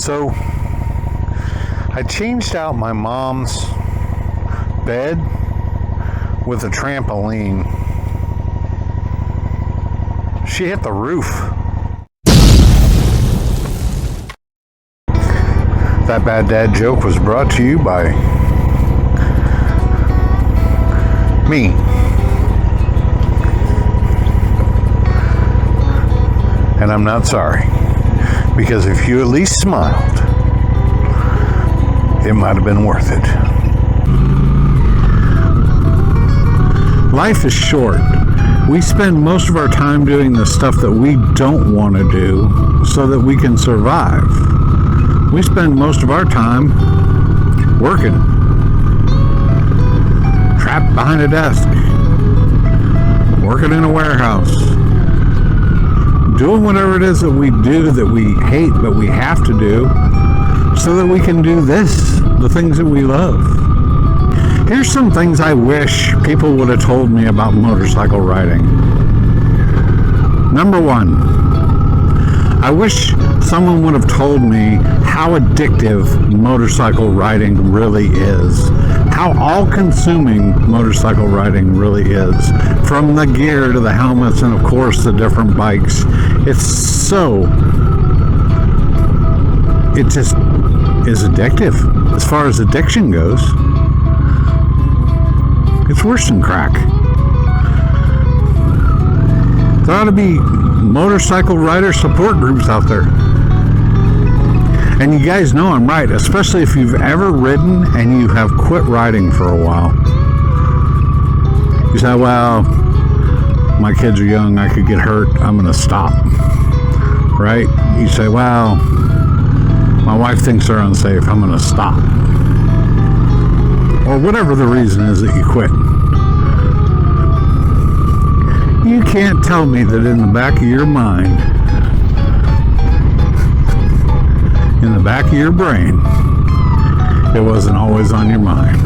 So I changed out my mom's bed with a trampoline. She hit the roof. That bad dad joke was brought to you by me. And I'm not sorry. Because if you at least smiled, it might have been worth it. Life is short. We spend most of our time doing the stuff that we don't want to do so that we can survive. We spend most of our time working, trapped behind a desk, working in a warehouse, doing whatever it is that we do that we hate but we have to do so that we can do this, the things that we love. Here's some things I wish people would have told me about motorcycle riding. Number one, I wish someone would have told me how addictive motorcycle riding really is. How all-consuming motorcycle riding really is. From the gear to the helmets and, of course, the different bikes. It just is addictive. As far as addiction goes, it's worse than crack. There ought to be motorcycle rider support groups out there. And you guys know I'm right, especially if you've ever ridden and you have quit riding for a while. You say, well, my kids are young, I could get hurt, I'm going to stop. Right? You say, well, my wife thinks they're unsafe, I'm going to stop. Or whatever the reason is that you quit. You can't tell me that in the back of your mind, in the back of your brain, it wasn't always on your mind.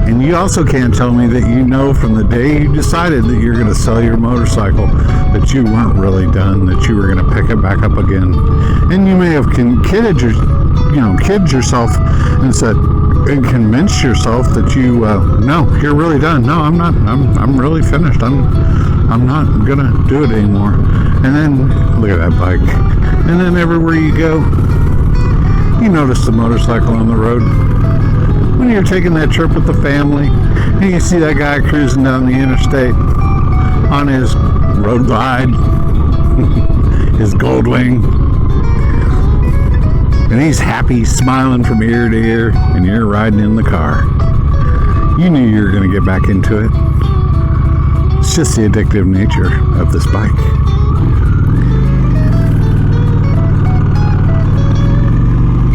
And you also can't tell me that you know from the day you decided that you're going to sell your motorcycle that you weren't really done, that you were going to pick it back up again. And you may have kidded yourself and said, and convinced yourself that no, you're really done. No, I'm not. I'm really finished. I'm not gonna do it anymore. And then look at that bike. And then everywhere you go, you notice the motorcycle on the road. When you're taking that trip with the family, and you see that guy cruising down the interstate on his Road Glide, his Goldwing. And he's happy, smiling from ear to ear, and you're riding in the car. You knew you were going to get back into it. It's just the addictive nature of this bike.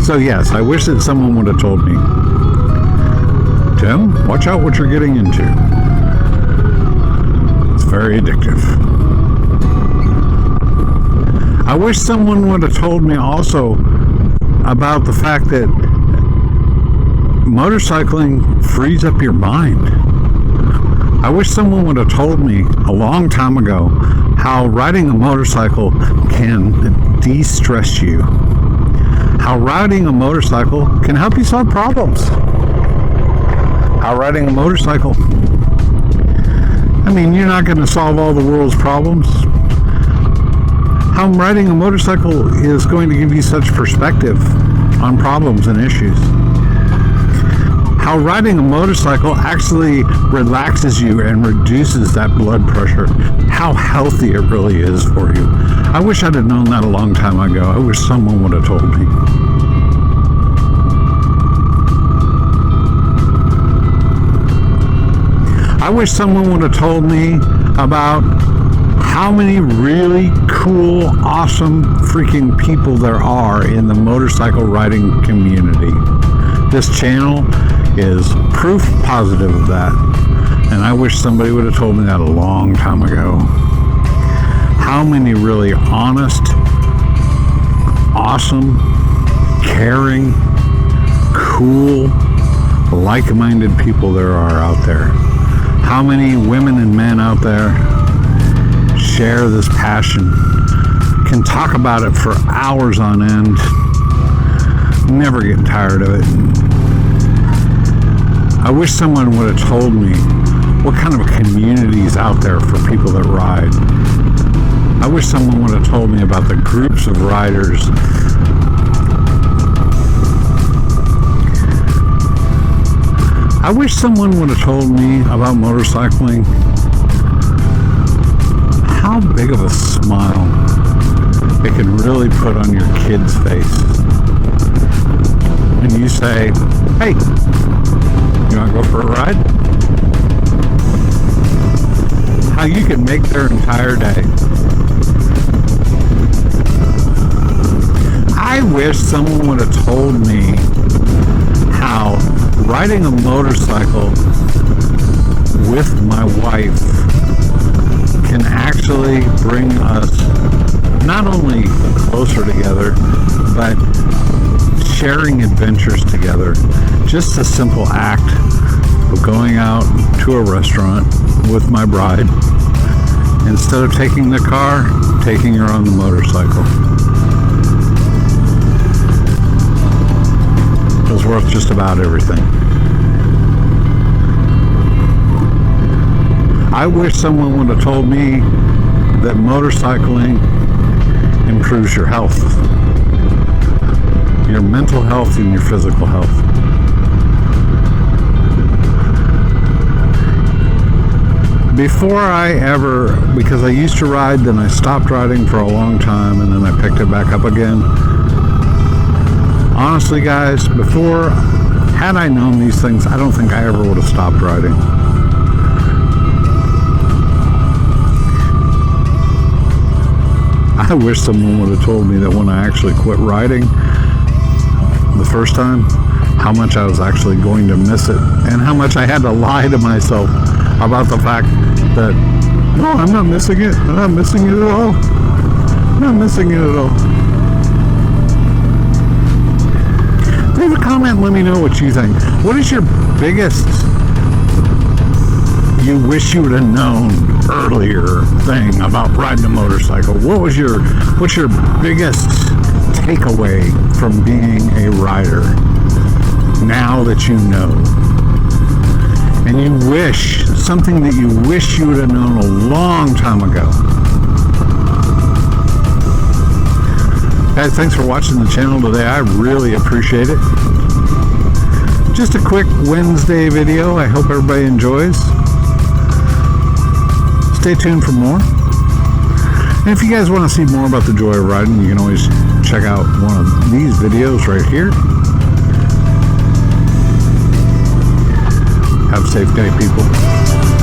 So yes, I wish that someone would have told me, Tim, watch out what you're getting into. It's very addictive. I wish someone would have told me also about the fact that motorcycling frees up your mind. I wish someone would have told me a long time ago how riding a motorcycle can de-stress you. How riding a motorcycle can help you solve problems. How riding a motorcycle, you're not going to solve all the world's problems. How riding a motorcycle is going to give you such perspective on problems and issues. How riding a motorcycle actually relaxes you and reduces that blood pressure. How healthy it really is for you. I wish I'd have known that a long time ago. I wish someone would have told me. I wish someone would have told me about how many really cool, awesome freaking people there are in the motorcycle riding community. This channel is proof positive of that. And I wish somebody would have told me that a long time ago. How many really honest, awesome, caring, cool, like-minded people there are out there. How many women and men out there share this passion, can talk about it for hours on end, never getting tired of it. I wish someone would have told me what kind of community is out there for people that ride. I wish someone would have told me about the groups of riders. I wish someone would have told me about motorcycling. How big of a smile it can really put on your kid's face when you say, hey, you want to go for a ride? How you can make their entire day. I wish someone would have told me how riding a motorcycle with my wife can actually bring us not only closer together, but sharing adventures together. Just a simple act of going out to a restaurant with my bride. Instead of taking the car, taking her on the motorcycle. It was worth just about everything. I wish someone would have told me that motorcycling improves your health, your mental health and your physical health. Before because I used to ride, then I stopped riding for a long time, and then I picked it back up again. Honestly, guys, had I known these things, I don't think I ever would have stopped riding. I wish someone would have told me that when I actually quit riding the first time, how much I was actually going to miss it, and how much I had to lie to myself about the fact that, no, I'm not missing it. I'm not missing it at all. I'm not missing it at all. Leave a comment and let me know what you think. What is your biggest, you wish you would have known earlier thing about riding a motorcycle? What's your biggest takeaway from being a rider now that you know? And you wish, something that you wish you would have known a long time ago. Guys, thanks for watching the channel today. I really appreciate it. Just a quick Wednesday video. I hope everybody enjoys. Stay tuned for more. And if you guys want to see more about the joy of riding, you can always check out one of these videos right here. Have a safe day, people.